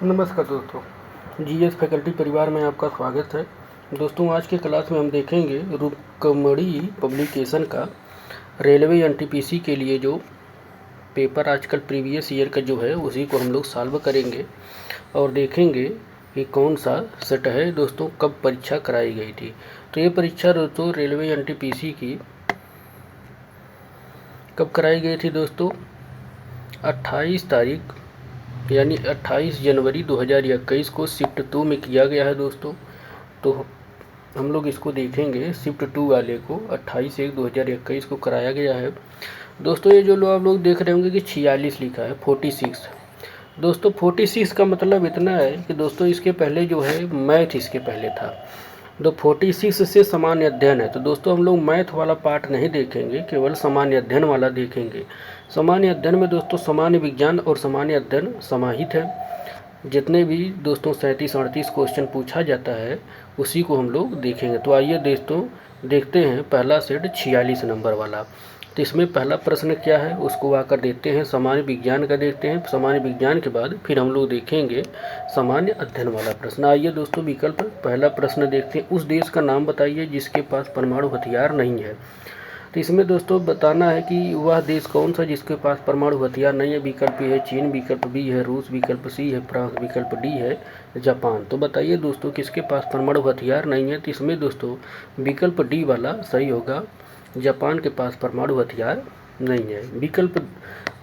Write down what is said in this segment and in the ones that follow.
नमस्कार दोस्तों, GS faculty परिवार में आपका स्वागत है। दोस्तों, आज के क्लास में हम देखेंगे रुक्मणी पब्लिकेशन का रेलवे एनटीपीसी के लिए जो पेपर आजकल प्रीवियस ईयर का जो है उसी को हम लोग सॉल्व करेंगे और देखेंगे कि कौन सा सेट है दोस्तों, कब परीक्षा कराई गई थी। तो ये परीक्षा दोस्तों रेलवे एनटीपीसी की कब कराई गई थी दोस्तों? 28 तारीख यानी 28 जनवरी 2021 को शिफ्ट 2 में किया गया है दोस्तों। तो हम लोग इसको देखेंगे, शिफ्ट 2 वाले को 28/1/2021 को कराया गया है दोस्तों। ये जो लोग आप लोग देख रहे होंगे कि 46 लिखा है, 46 दोस्तों। 46 का मतलब इतना है कि दोस्तों इसके पहले जो है मैथ इसके पहले था। तो 46 से सामान्य अध्ययन है। तो दोस्तों हम लोग मैथ वाला पार्ट नहीं देखेंगे, केवल सामान्य अध्ययन वाला देखेंगे। सामान्य अध्ययन में दोस्तों सामान्य विज्ञान और सामान्य अध्ययन समाहित है। जितने भी दोस्तों 37-38 क्वेश्चन पूछा जाता है उसी को हम लोग देखेंगे। तो आइए दोस्तों देखते हैं पहला सेट 46 नंबर वाला। तो इसमें पहला प्रश्न क्या है उसको आकर देते हैं, सामान्य विज्ञान का देखते हैं। सामान्य विज्ञान के बाद फिर हम लोग देखेंगे सामान्य अध्ययन वाला प्रश्न। आइए दोस्तों विकल्प पहला प्रश्न देखते हैं। उस देश का नाम बताइए जिसके पास परमाणु हथियार नहीं है। तो इसमें दोस्तों बताना है कि वह देश कौन सा जिसके पास परमाणु हथियार नहीं है। विकल्प ए है चीन, विकल्प बी है रूस, विकल्प सी है फ्रांस, विकल्प डी है जापान। तो बताइए दोस्तों किसके पास परमाणु हथियार नहीं है। तो इसमें दोस्तों विकल्प डी वाला सही होगा, जापान के पास परमाणु हथियार नहीं है। विकल्प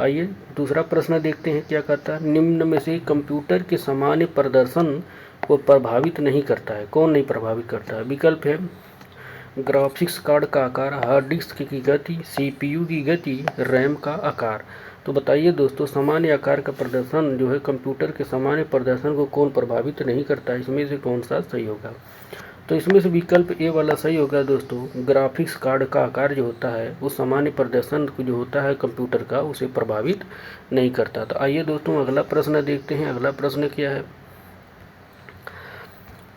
आइए दूसरा प्रश्न देखते हैं क्या कहता है। निम्न में से कंप्यूटर के सामान्य प्रदर्शन को प्रभावित नहीं करता है, कौन नहीं प्रभावित करता है। विकल्प है ग्राफिक्स कार्ड का आकार, हार्ड डिस्क की गति, सीपीयू की गति, रैम का आकार। तो बताइए दोस्तों सामान्य आकार का प्रदर्शन जो है कंप्यूटर के सामान्य प्रदर्शन को कौन प्रभावित नहीं करता है, इसमें से कौन सा सही होगा। तो इसमें से विकल्प ए वाला सही होगा दोस्तों। ग्राफिक्स कार्ड का आकार जो होता है वो सामान्य प्रदर्शन जो होता है कंप्यूटर का उसे प्रभावित नहीं करता। तो आइए दोस्तों अगला प्रश्न देखते हैं। अगला प्रश्न क्या है?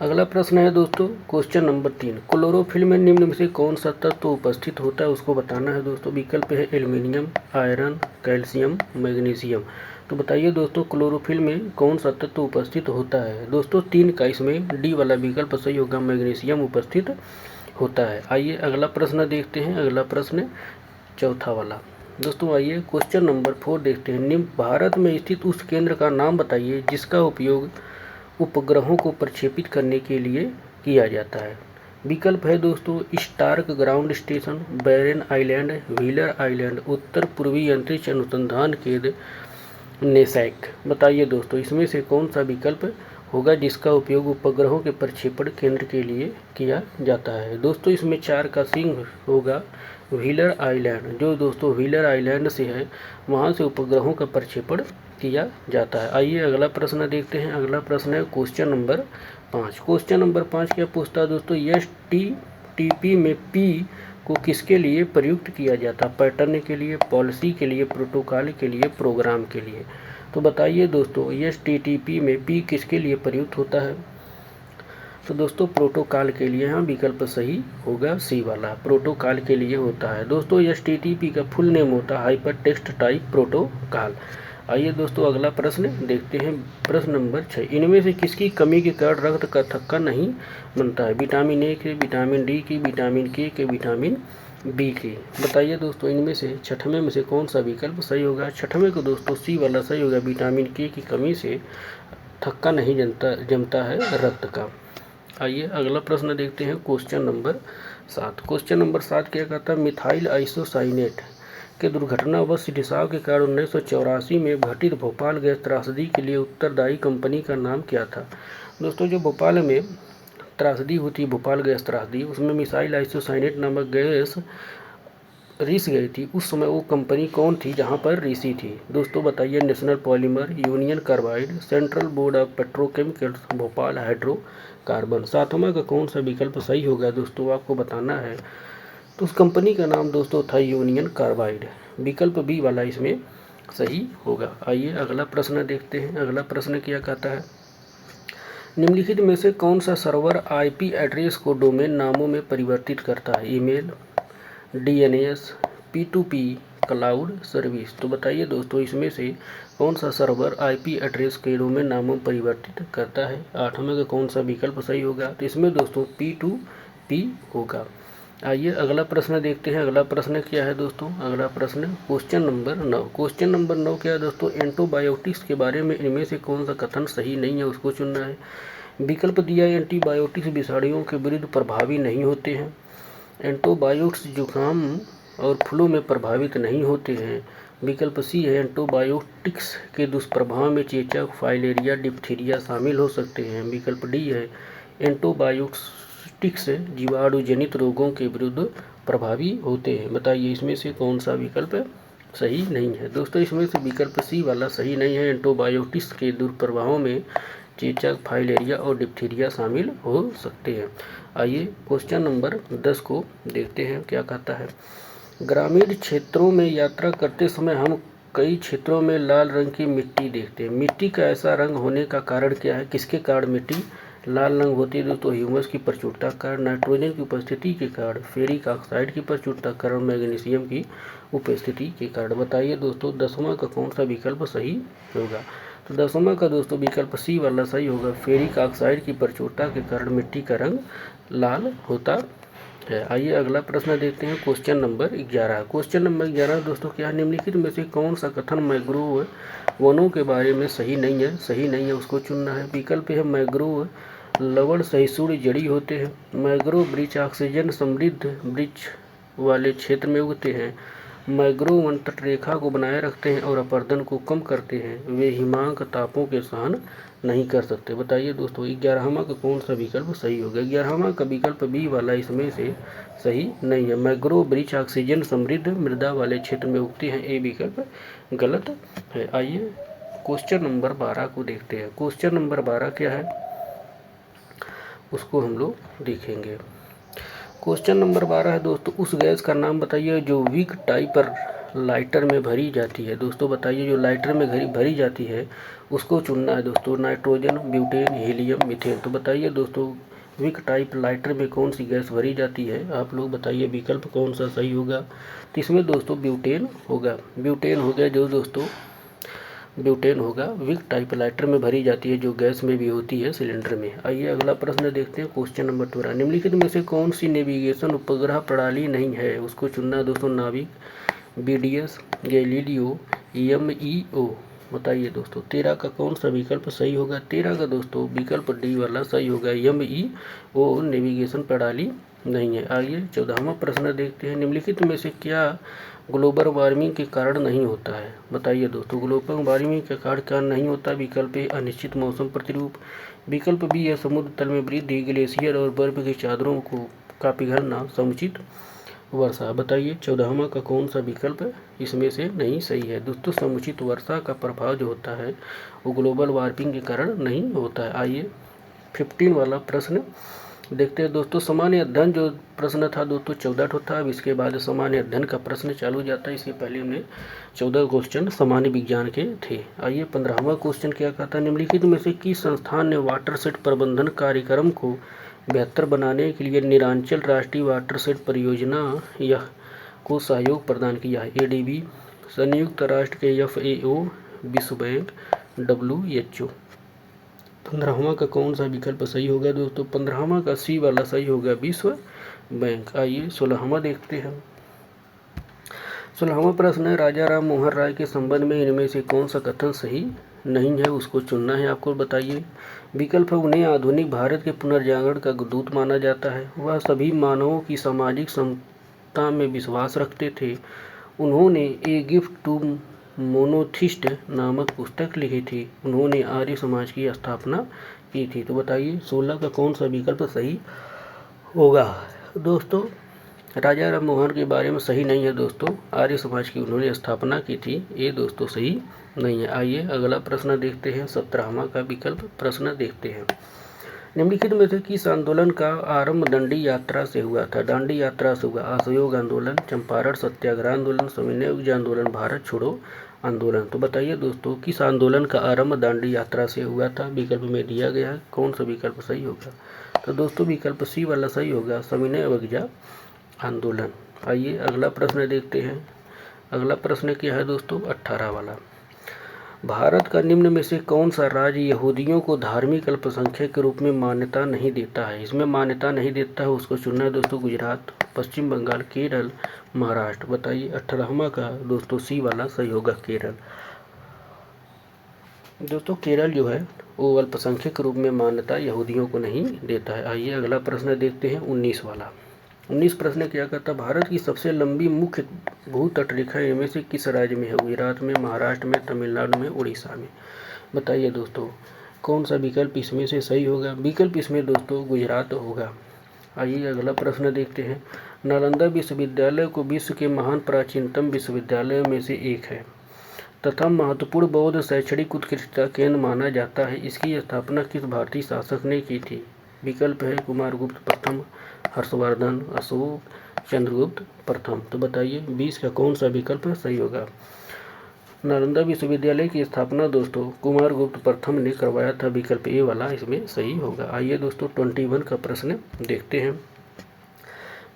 अगला प्रश्न है दोस्तों क्वेश्चन नंबर 3। क्लोरोफिल में निम्न में से कौन सा तत्व उपस्थित होता है उसको बताना है दोस्तों। विकल्प है एल्युमिनियम, आयरन, कैल्शियम, मैग्नीशियम। तो बताइए दोस्तों क्लोरोफिल में कौन सा तत्व उपस्थित होता है। दोस्तों 3 का इसमें डी वाला विकल्प सही होगा, मैग्नीशियम उपस्थित होता है। आइए अगला प्रश्न देखते हैं। अगला प्रश्न चौथा वाला दोस्तों। आइए क्वेश्चन नंबर 4 देखते हैं। निम्न भारत में स्थित उस केंद्र का नाम बताइए जिसका उपयोग उपग्रहों को प्रक्षेपित करने के लिए किया जाता है। विकल्प है दोस्तों स्टार्क ग्राउंड स्टेशन, बैरन आइलैंड, व्हीलर आइलैंड, उत्तर पूर्वी अंतरिक्ष अनुसंधान केंद्र, नेसैक। बताइए दोस्तों इसमें से कौन सा विकल्प होगा जिसका उपयोग उपग्रहों के प्रक्षेपण केंद्र के लिए किया जाता है। दोस्तों इसमें 4 का सिंह होगा व्हीलर आइलैंड। जो दोस्तों व्हीलर आइलैंड से है वहाँ से उपग्रहों का प्रक्षेपण किया जाता है। आइए अगला प्रश्न देखते हैं। अगला प्रश्न है क्वेश्चन नंबर 5। क्वेश्चन नंबर 5 क्या पूछता है दोस्तों? एसटीटीपी में पी को किसके लिए प्रयुक्त किया जाता है? पैटर्न के लिए, पॉलिसी के लिए, प्रोटोकॉल के लिए, प्रोग्राम के लिए। तो बताइए दोस्तों एसटीटीपी में पी किसके लिए प्रयुक्त होता है। तो दोस्तों प्रोटोकॉल के लिए यहाँ विकल्प सही होगा सी वाला, प्रोटोकॉल के लिए होता है। दोस्तों एसटीटीपी का फुल नेम होता है हाइपर टेक्स्ट टाइप प्रोटोकॉल। आइए दोस्तों अगला प्रश्न देखते हैं। प्रश्न नंबर 6। इनमें से किसकी कमी के कारण रक्त का थक्का नहीं बनता है? विटामिन ए के, विटामिन डी की, विटामिन के, विटामिन बी की। बताइए दोस्तों इनमें से छठवें में से कौन सा विकल्प सही होगा। छठवें को दोस्तों सी वाला सही होगा, विटामिन के की कमी से थक्का नहीं जमता है रक्त का। आइए अगला प्रश्न देखते हैं। Question number 7। क्वेश्चन नंबर 7 क्या कहता है? मिथाइल आइसोसाइनेट के दुर्घटनावश रिसाव के कारण 1984 में घटित भोपाल गैस त्रासदी के लिए उत्तरदायी कंपनी का नाम क्या था? दोस्तों जो भोपाल में त्रासदी होती, भोपाल गैस त्रासदी, उसमें मिसाइल आइसोसाइनेट नामक गैस रिस गई थी। उस समय वो कंपनी कौन थी जहां पर रिसी थी? दोस्तों बताइए national polymer, union carbide, central board of petrochemicals, Bhopal hydrocarbon. सातवां का कौन सा विकल्प सही होगा दोस्तों आपको बताना है। तो उस कंपनी का नाम दोस्तों था यूनियन कार्बाइड। विकल्प बी वाला इसमें सही होगा। आइए अगला प्रश्न देखते हैं। अगला प्रश्न क्या कहता है? निम्नलिखित में से कौन सा सर्वर आईपी एड्रेस को डोमेन नामों में परिवर्तित करता है? Email, DNS, P2P, cloud service. तो बताइए दोस्तों इसमें से कौन सा सर्वर आईपी एड्रेस के डोमेन नामों में परिवर्तित करता है। 8वें का कौन सा विकल्प सही होगा। तो इसमें दोस्तों P2P होगा। आइए अगला प्रश्न देखते हैं। अगला प्रश्न क्या है दोस्तों। अगला प्रश्न क्वेश्चन नंबर 9। क्वेश्चन नंबर 9 क्या है दोस्तों। एंटीबायोटिक्स के बारे में इनमें से कौन सा कथन सही नहीं है, उसको चुनना है। विकल्प दिया है एंटीबायोटिक्स विषाणुओं के विरुद्ध प्रभावी नहीं होते हैं। एंटीबायोटिक्स जुकाम और फ्लू में प्रभावित नहीं होते हैं। विकल्प सी है एंटीबायोटिक्स के दुष्प्रभाव में चेचक, फाइलेरिया, डिप्थीरिया शामिल हो सकते हैं। विकल्प डी है एंटीबायोटिक्स जीवाणु जनित रोगों के विरुद्ध प्रभावी होते हैं। बताइए इसमें से कौन सा विकल्प सही नहीं है। दोस्तों इसमें से विकल्प सी वाला सही नहीं है। एंटीबायोटिक्स के दुष्प्रभावों में चेचक, फाइलेरिया और डिप्थीरिया शामिल हो सकते हैं। आइए क्वेश्चन नंबर 10 को देखते हैं क्या कहता है। ग्रामीण क्षेत्रों में यात्रा करते समय हम कई क्षेत्रों में लाल रंग की मिट्टी देखते हैं। मिट्टी का ऐसा रंग होने का कारण क्या है। किसके कारण मिट्टी लाल रंग होती है दोस्तों। ह्यूमस की प्रचुरता के कारण, नाइट्रोजन की उपस्थिति के कारण, फेरिक ऑक्साइड की प्रचुरता के कारण, मैग्नीशियम की उपस्थिति के कारण। बताइए दोस्तों 10वां का कौन सा विकल्प सही होगा। तो 10वां का दोस्तों विकल्प सी वाला सही होगा। फेरिक ऑक्साइड की प्रचुरता के कारण मिट्टी का रंग लाल होता है। आइए अगला प्रश्न देखते हैं। Question number 11। क्वेश्चन नंबर 11 दोस्तों क्या निम्नलिखित में से कौन सा कथन मैंग्रोव वनों के बारे में सही नहीं है। सही नहीं है उसको चुनना है। विकल्प है मैंग्रोव लवण सहिष्णु जड़ी होते हैं। मैंग्रोव वृक्ष ऑक्सीजन समृद्ध वृक्ष वाले क्षेत्र में उगते हैं। मैंग्रोव वन तटरेखा को बनाए रखते हैं और अपरदन को कम करते हैं। वे हिमांक तापों के सहन नहीं कर सकते। बताइए दोस्तों 11वां का कौन सा विकल्प सही होगा। 11वां का विकल्प बी वाला इसमें से सही नहीं है। मैंग्रोव वृक्ष ऑक्सीजन समृद्ध मृदा वाले क्षेत्र में उगते हैं। ए विकल्प गलत है। आइए क्वेश्चन नंबर 12 को देखते हैं। क्वेश्चन नंबर 12 क्या है उसको हम लोग देखेंगे। क्वेश्चन नंबर 12 है दोस्तों उस गैस का नाम बताइए जो विक टाइपर लाइटर में भरी जाती है। दोस्तों बताइए जो लाइटर में भरी जाती है उसको चुनना है दोस्तों। Nitrogen, butane, helium, methane. तो बताइए दोस्तों विक टाइप लाइटर में कौन सी गैस भरी जाती है। आप लोग बताइए विकल्प कौन सा सही होगा। तो इसमें दोस्तों ब्यूटेन होगा। ब्यूटेन हो गया जो दोस्तों ब्यूटेन होगा। विक टाइप लाइटर में भरी जाती है जो गैस में भी होती है सिलेंडर में। आइए अगला प्रश्न देखते हैं। क्वेश्चन नंबर 13 निम्नलिखित में से कौन सी नेविगेशन उपग्रह प्रणाली नहीं है उसको चुनना है दोस्तों। नाविक, BDS, गैलीलियो, MEO। बताइए दोस्तों 13 का कौन सा विकल्प सही होगा। 13 का दोस्तों विकल्प डी वाला सही होगा। MEO नेविगेशन प्रणाली नहीं है। आइए 14वां प्रश्न देखते हैं। निम्नलिखित में से क्या ग्लोबल वार्मिंग के कारण नहीं होता है। बताइए दोस्तों ग्लोबल वार्मिंग के कारण क्या नहीं होता। विकल्प ए अनिश्चित मौसम प्रतिरूप। विकल्प बी है समुद्र तल में वृद्धि, ग्लेशियर और बर्फ की चादरों का पिघलना, समुचित वर्षा। बताइए 14वां का कौन सा विकल्प इसमें से नहीं सही है। दोस्तों समुचित वर्षा का प्रभाव जो होता है वो ग्लोबल वार्मिंग के कारण नहीं होता है। आइए 15 वाला प्रश्न देखते हैं दोस्तों। सामान्य अध्ययन जो प्रश्न था दोस्तों 14 था। अब इसके बाद सामान्य अध्ययन का प्रश्न चालू हो जाता है। इसके पहले हमने 14 क्वेश्चन सामान्य विज्ञान के थे। आइए 15वां क्वेश्चन क्या कहता है। निम्नलिखित में से किस संस्थान ने वाटरशेड प्रबंधन कार्यक्रम को बेहतर बनाने के लिए निरांचल राष्ट्रीय वाटरशेड परियोजना यह को सहयोग प्रदान किया है। ADB, संयुक्त राष्ट्र के FAO, विश्व बैंक, WHO। 15वां का कौन सा विकल्प सही होगा दोस्तों। 15वां का सी वाला सही होगा, विश्व बैंक। आइए 16वां देखते हैं। 16वां प्रश्न है राजा राम मोहन राय के संबंध में इनमें से कौन सा कथन सही नहीं है उसको चुनना है आपको। बताइए विकल्प है उन्हें आधुनिक भारत के पुनर्जागरण का दूत माना जाता है। वह सभी मानवों की सामाजिक समता में विश्वास रखते थे। उन्होंने ए गिफ्ट टू मोनोथिस्ट नामक पुस्तक लिखी थी। उन्होंने आर्य समाज की स्थापना की थी। तो बताइए 16 का कौन सा विकल्प सही होगा। दोस्तों राजा राम मोहन के बारे में सही नहीं है दोस्तों। आर्य समाज की उन्होंने स्थापना की थी, ये दोस्तों सही नहीं है। आइए अगला प्रश्न देखते हैं। 17वां का विकल्प प्रश्न देखते हैं। निम्नलिखित में से किस आंदोलन का आरंभ दांडी यात्रा से हुआ था। दांडी यात्रा से हुआ असहयोग आंदोलन, चंपारण सत्याग्रह आंदोलन, सविनय उज आंदोलन, भारत छोड़ो आंदोलन। तो बताइए दोस्तों किस आंदोलन का आरंभ दांडी यात्रा से हुआ था। विकल्प में दिया गया है, कौन सा विकल्प सही होगा। तो दोस्तों विकल्प सी वाला सही होगा, सविनय अवज्ञा आंदोलन। आइए अगला प्रश्न देखते हैं। अगला प्रश्न क्या है दोस्तों 18 वाला, भारत का निम्न में से कौन सा राज्य यहूदियों को धार्मिक अल्पसंख्यक के रूप में मान्यता नहीं देता है। इसमें मान्यता नहीं देता है उसको चुनना है दोस्तों, गुजरात, पश्चिम बंगाल, केरल, महाराष्ट्र। बताइए 18वां का दोस्तों सी वाला सही होगा केरल। दोस्तों केरल जो है वो अल्पसंख्यक के रूप में मान्यता यहूदियों को नहीं देता है। आइए अगला प्रश्न देखते हैं 19 वाला। 19 प्रश्न क्या कहता है, भारत की सबसे लंबी मुख्य भू तटरेखा इनमें से किस राज्य में है। गुजरात में, महाराष्ट्र में, तमिलनाडु में, उड़ीसा में। बताइए दोस्तों कौन सा विकल्प इसमें से सही होगा। विकल्प इसमें दोस्तों गुजरात होगा। आइए अगला प्रश्न देखते हैं, नालंदा विश्वविद्यालय को विश्व के महान प्राचीनतम विश्वविद्यालयों में से एक है तथा महत्वपूर्ण बौद्ध शैक्षणिक उत्कृष्टता केंद्र माना जाता है। इसकी स्थापना किस भारतीय शासक ने की थी। विकल्प है कुमारगुप्त प्रथम, हर्षवर्धन, अशोक, चंद्रगुप्त प्रथम। तो बताइए 20 का कौन सा विकल्प सही होगा। नालंदा विश्वविद्यालय की स्थापना दोस्तों कुमारगुप्त प्रथम ने करवाया था। विकल्प ए वाला इसमें सही होगा। आइए दोस्तों 21 का प्रश्न देखते हैं,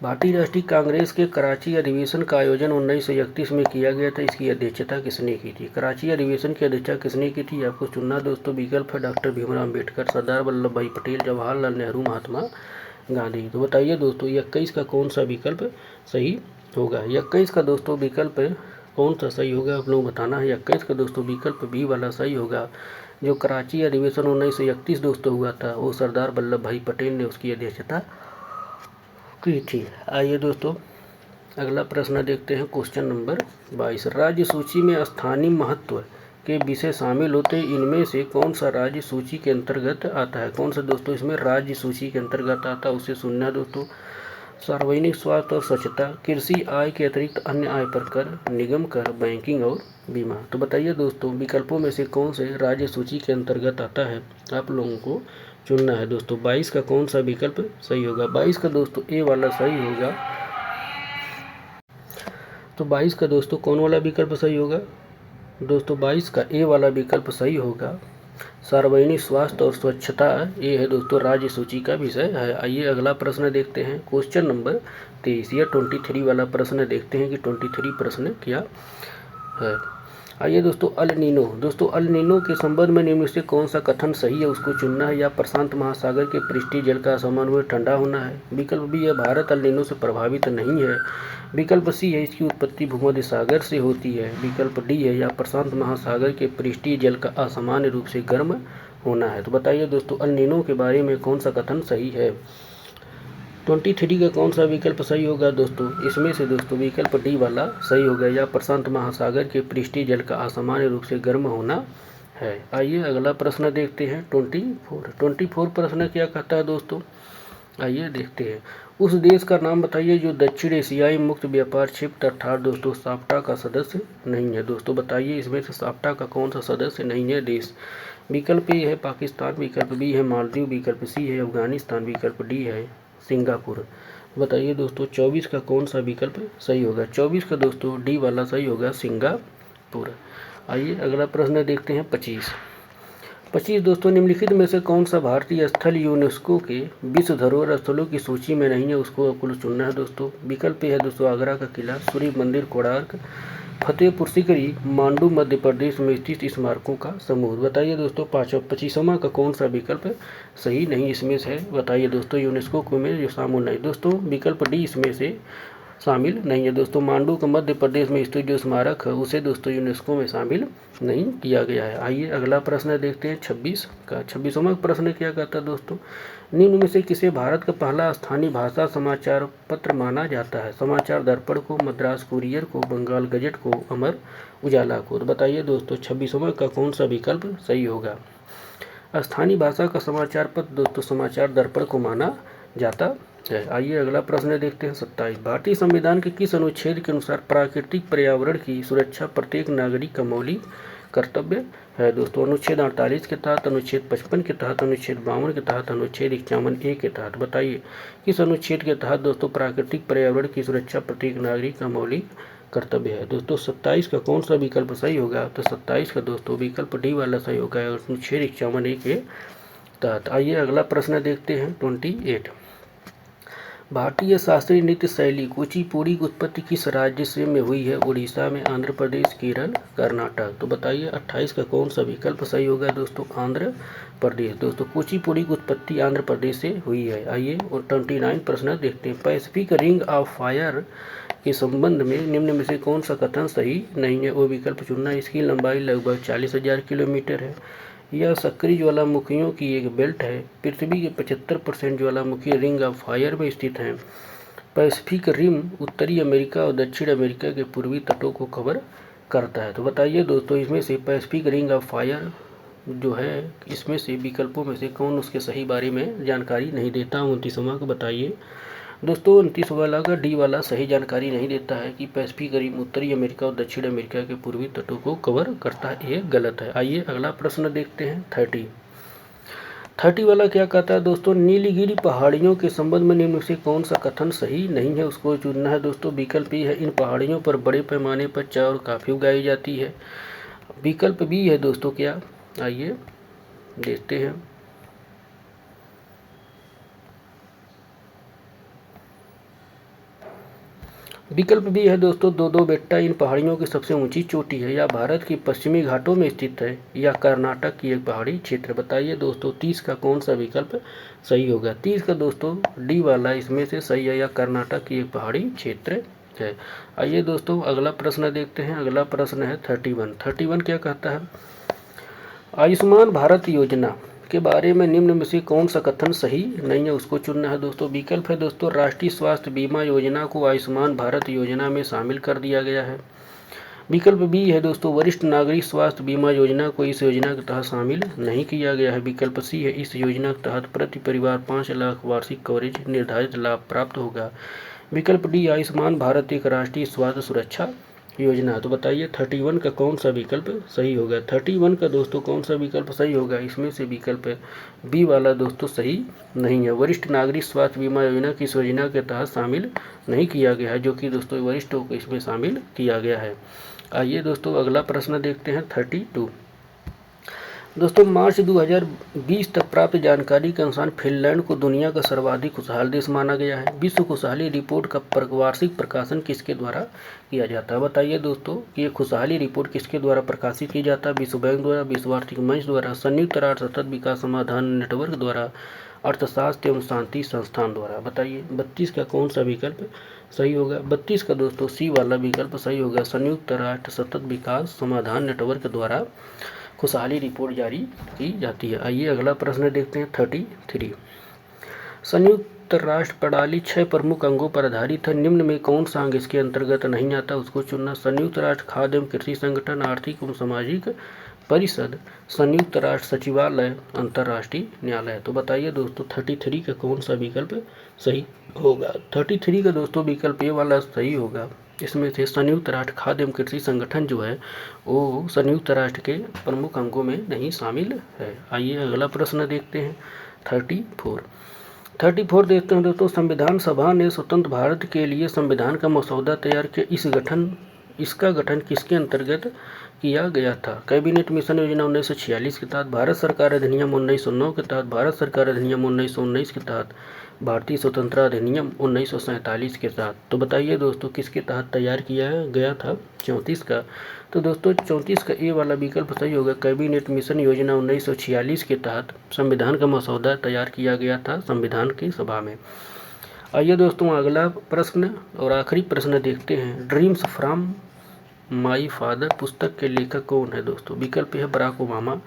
भारतीय राष्ट्रीय कांग्रेस के कराची अधिवेशन का आयोजन 1931 में किया गया था। इसकी अध्यक्षता किसने की थी। कराची अधिवेशन की अध्यक्षता किसने की थी आपको चुनना दोस्तों। विकल्प है डॉक्टर भीमराव अम्बेडकर, सरदार वल्लभ भाई पटेल, जवाहरलाल नेहरू, महात्मा गांधी। तो बताइए दोस्तों 21 का कौन सा विकल्प सही होगा। 21 का दोस्तों विकल्प कौन सा सही होगा आप लोग बताना है। 21 का दोस्तों विकल्प बी वाला सही होगा। जो कराची अधिवेशन 1931 दोस्तों हुआ था वो सरदार वल्लभ भाई पटेल ने उसकी अध्यक्षता की थी। आइए दोस्तों अगला प्रश्न देखते हैं, क्वेश्चन नंबर 22। राज्य सूची में स्थानीय महत्व के विषय शामिल होते हैं, इनमें से कौन सा राज्य सूची के अंतर्गत आता है। कौन सा दोस्तों इसमें राज्य सूची के अंतर्गत आता है उसे सुनना है दोस्तों। सार्वजनिक स्वास्थ्य और स्वच्छता, कृषि, आय के अतिरिक्त अन्य आय पर कर, निगम कर, बैंकिंग और बीमा। तो बताइए दोस्तों विकल्पों में से कौन से राज्य सूची के अंतर्गत आता है आप लोगों को चुनना है दोस्तों। 22 का कौन सा विकल्प सही होगा। 22 का दोस्तों ए वाला सही होगा। तो 22 का दोस्तों कौन वाला विकल्प सही होगा दोस्तों। 22 का ए वाला विकल्प सही होगा। सार्वजनिक स्वास्थ्य और स्वच्छता ये है दोस्तों राज्य सूची का विषय है। आइए अगला प्रश्न देखते हैं, क्वेश्चन नंबर 23 या 23 वाला प्रश्न देखते हैं कि 23 प्रश्न क्या है। आइए दोस्तों अल नीनो के संबंध में निम्न से कौन सा कथन सही है उसको चुनना है। या प्रशांत महासागर के पृष्ठीय जल का असमान में ठंडा होना है। विकल्प बी है भारत अल नीनो से प्रभावित नहीं है। विकल्प सी है इसकी उत्पत्ति भूमध्य सागर से होती है। विकल्प डी है या प्रशांत महासागर के पृष्ठीय जल का असामान्य रूप से गर्म होना है। तो बताइए दोस्तों अल नीनो के बारे में कौन सा कथन सही है। 23 का कौन सा विकल्प सही होगा दोस्तों। इसमें से दोस्तों विकल्प डी वाला सही होगा, या प्रशांत महासागर के पृष्ठीय जल का असामान्य रूप से गर्म होना है। आइए अगला प्रश्न देखते हैं 24 प्रश्न क्या कहता है दोस्तों। आइए देखते हैं, उस देश का नाम बताइए जो दक्षिण एशियाई मुक्त व्यापार क्षेत्र अर्थात दोस्तों साप्टा का सदस्य नहीं है। दोस्तों बताइए इसमें से साप्टा का कौन सा सदस्य नहीं है देश। विकल्प ए है पाकिस्तान, विकल्प बी है मालदीव, विकल्प सी है अफगानिस्तान, विकल्प डी है सिंगापुर। बताइए दोस्तों 24 का कौन सा विकल्प सही होगा। 24 का दोस्तों डी वाला सही होगा सिंगापुर। आइए अगला प्रश्न देखते हैं 25 दोस्तों निम्नलिखित में से कौन सा भारतीय स्थल यूनेस्को के विश्व धरोहर स्थलों की सूची में नहीं है उसको आपको चुनना है दोस्तों। विकल्प है दोस्तों आगरा का किला, सूर्य मंदिर, कोणार्क, फतेहपुर सीकरी, मांडू मध्य प्रदेश में स्थित स्मारकों का समूह। बताइए दोस्तों 25वां का कौन सा विकल्प सही नहीं इसमें से है। बताइए दोस्तों यूनेस्को को में जो शामिल नहीं दोस्तों विकल्प डी इसमें से शामिल नहीं है दोस्तों। मांडू का मध्य प्रदेश में स्थित जो स्मारक है उसे दोस्तों यूनेस्को में शामिल नहीं किया गया है। आइए अगला प्रश्न देखते हैं 26 का। 26वां प्रश्न क्या कहता है दोस्तों, निम्न में से किसे भारत का पहला स्थानीय भाषा समाचार पत्र माना जाता है। समाचार दर्पण को, मद्रास कुरियर को, बंगाल गजट को, अमर उजाला को। तो बताइए दोस्तों 26वां का कौन सा विकल्प सही होगा। स्थानीय भाषा का समाचार पत्र दोस्तों समाचार दर्पण को माना जाता है। आइए अगला प्रश्न देखते हैं 27। भारतीय संविधान के किस अनुच्छेद के अनुसार प्राकृतिक पर्यावरण की सुरक्षा प्रत्येक नागरिक का मौलिक कर्तव्य है दोस्तों। अनुच्छेद 48 के तहत, अनुच्छेद 55 के तहत, अनुच्छेद 52 के तहत, अनुच्छेद 51A के तहत। बताइए किस अनुच्छेद के तहत दोस्तों प्राकृतिक पर्यावरण की सुरक्षा प्रत्येक नागरिक का मौलिक कर्तव्य है। दोस्तों 27 का कौन सा विकल्प सही होगा। तो 27 का दोस्तों विकल्प डी वाला सही होगा अनुच्छेद 51A के तहत। आइए अगला प्रश्न देखते हैं 28। भारतीय शास्त्रीय नृत्य शैली कुचिपुड़ी की उत्पत्ति किस राज्य से में हुई है? उड़ीसा में, आंध्र प्रदेश, केरल, कर्नाटक। तो बताइए 28 का कौन सा विकल्प सही होगा दोस्तों? आंध्र प्रदेश। दोस्तों कुचिपुड़ी की उत्पत्ति आंध्र प्रदेश से हुई है। आइए और 29 प्रश्न देखते हैं। पैसिफिक रिंग ऑफ फायर के संबंध में निम्न में से कौन सा कथन सही नहीं है? वो विकल्प चुनना। इसकी लंबाई लगभग 40,000 किलोमीटर है। यह सक्रिय ज्वालामुखियों की एक बेल्ट है। पृथ्वी के 75% ज्वालामुखी रिंग ऑफ फायर में स्थित हैं। पैसिफिक रिम उत्तरी अमेरिका और दक्षिण अमेरिका के पूर्वी तटों को कवर करता है। तो बताइए दोस्तों इसमें से पैसिफिक रिंग ऑफ फायर जो है, इसमें से विकल्पों में से कौन उसके सही बारे में जानकारी नहीं देता? 29वां को बताइए दोस्तों। 29 वाला का डी वाला सही जानकारी नहीं देता है कि पैसिफिक रिम उत्तरी अमेरिका और दक्षिण अमेरिका के पूर्वी तटों को कवर करता है, ये गलत है। आइए अगला प्रश्न देखते हैं। 30 वाला क्या कहता है दोस्तों? नीलगिरी पहाड़ियों के संबंध में निम्न से कौन सा कथन सही नहीं है? उसको चुनना है दोस्तों। विकल्प ए है इन पहाड़ियों पर बड़े पैमाने पर चाय और काफ़ी उगाई जाती है। विकल्प बी है दोस्तों क्या? आइए देखते हैं। विकल्प भी है दोस्तों दो बेट्टा इन पहाड़ियों की सबसे ऊंची चोटी है, या भारत की पश्चिमी घाटों में स्थित है, या कर्नाटक की एक पहाड़ी क्षेत्र। बताइए दोस्तों 30 का कौन सा विकल्प सही होगा? 30 का दोस्तों डी वाला इसमें से सही है, या कर्नाटक की एक पहाड़ी क्षेत्र है। आइए दोस्तों अगला प्रश्न देखते हैं। अगला प्रश्न है 31 क्या कहता है? आयुष्मान भारत योजना के बारे में निम्न में से कौन सा कथन सही नहीं है? उसको चुनना है दोस्तों। विकल्प है दोस्तों राष्ट्रीय स्वास्थ्य बीमा योजना को आयुष्मान भारत योजना में शामिल कर दिया गया है। विकल्प बी है दोस्तों वरिष्ठ नागरिक स्वास्थ्य बीमा योजना को इस योजना के तहत शामिल नहीं किया गया है। विकल्प सी है इस योजना के तहत प्रति परिवार 5 लाख वार्षिक कवरेज निर्धारित लाभ प्राप्त होगा। विकल्प डी आयुष्मान भारत एक राष्ट्रीय स्वास्थ्य सुरक्षा योजना। तो बताइए 31 का कौन सा विकल्प सही होगा? 31 का दोस्तों कौन सा विकल्प सही होगा? इसमें से विकल्प बी वाला दोस्तों सही नहीं है। वरिष्ठ नागरिक स्वास्थ्य बीमा योजना की इस योजना के तहत शामिल नहीं किया गया है, जो कि दोस्तों वरिष्ठों को इसमें शामिल किया गया है। आइए दोस्तों अगला प्रश्न देखते हैं 32। दोस्तों मार्च 2020 तक प्राप्त जानकारी के अनुसार फिनलैंड को दुनिया का सर्वाधिक खुशहाल देश माना गया है। विश्व खुशहाली रिपोर्ट का वार्षिक प्रकाशन किसके द्वारा किया जाता है? बताइए दोस्तों कि ये खुशहाली रिपोर्ट किसके द्वारा प्रकाशित की जाता है? विश्व बैंक द्वारा, विश्व आर्थिक मंच द्वारा, संयुक्त राष्ट्र सतत विकास समाधान नेटवर्क द्वारा, अर्थशास्त्र एवं शांति संस्थान द्वारा। बताइए 32 का कौन सा विकल्प सही होगा? 32 का दोस्तों सी वाला विकल्प सही होगा। संयुक्त राष्ट्र सतत विकास समाधान नेटवर्क द्वारा खुशहाली रिपोर्ट जारी की जाती है। आइए अगला प्रश्न देखते हैं 33। संयुक्त राष्ट्र प्रणाली 6 प्रमुख अंगों पर आधारित है। निम्न में कौन सा अंग इसके अंतर्गत नहीं आता? उसको चुनना। संयुक्त राष्ट्र खाद्य एवं कृषि संगठन, आर्थिक एवं सामाजिक परिषद, संयुक्त राष्ट्र सचिवालय, अंतर्राष्ट्रीय न्यायालय। तो बताइए दोस्तों 33 का कौन सा विकल्प सही होगा? 33 का दोस्तों विकल्प ए वाला सही होगा। इसमें से संयुक्त राष्ट्र खाद्य एवं कृषि संगठन जो है वो संयुक्त राष्ट्र के प्रमुख अंगों में नहीं शामिल है। आइए अगला प्रश्न देखते हैं 34 देखते हैं दोस्तों। संविधान सभा ने स्वतंत्र भारत के लिए संविधान का मसौदा तैयार किया। इसका गठन किसके अंतर्गत किया गया था? कैबिनेट मिशन योजना 1946 के तहत, भारत सरकार अधिनियम 1909 के तहत, भारत सरकार अधिनियम 1919 के तहत, भारतीय स्वतंत्रता अधिनियम 1947 के तहत। तो बताइए दोस्तों किसके तहत तैयार किया गया था? 34 का। तो दोस्तों 34 का ए वाला विकल्प सही होगा। कैबिनेट मिशन योजना 1946 के तहत संविधान का मसौदा तैयार किया गया था संविधान की सभा में। आइए दोस्तों अगला प्रश्न और आखिरी प्रश्न देखते हैं। ड्रीम्स फ्रॉम माई फादर पुस्तक के लेखक कौन है दोस्तों? विकल्प है Barack Obama,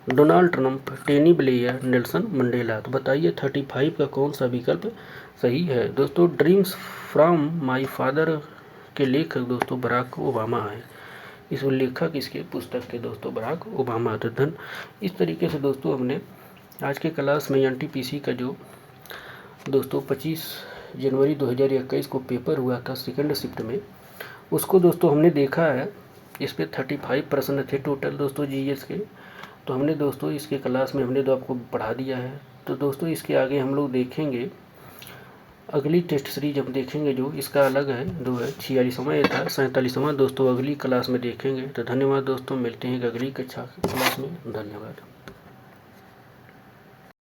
Donald Trump, Tony Blair, Nelson Mandela. तो बताइए 35 का कौन सा विकल्प सही है? दोस्तों ड्रीम्स फ्रॉम माई फादर के लेखक दोस्तों बराक ओबामा है। इस लेखक इसके पुस्तक के दोस्तों बराक ओबामा। तो धन इस तरीके से दोस्तों हमने आज के क्लास में NTPC का जो दोस्तों 25 जनवरी 2021 को पेपर हुआ था सेकंड शिफ्ट में, उसको दोस्तों हमने देखा है। इस पे 35 प्रश्न थे टोटल दोस्तों GS के। तो हमने दोस्तों इसके क्लास में हमने तो आपको पढ़ा दिया है। तो दोस्तों इसके आगे हम लोग देखेंगे अगली टेस्ट सीरीज हम देखेंगे जो इसका अलग है, जो है 46वां था 47वां दोस्तों अगली क्लास में देखेंगे। तो धन्यवाद दोस्तों, मिलते हैं अगली कक्षा क्लास में। धन्यवाद।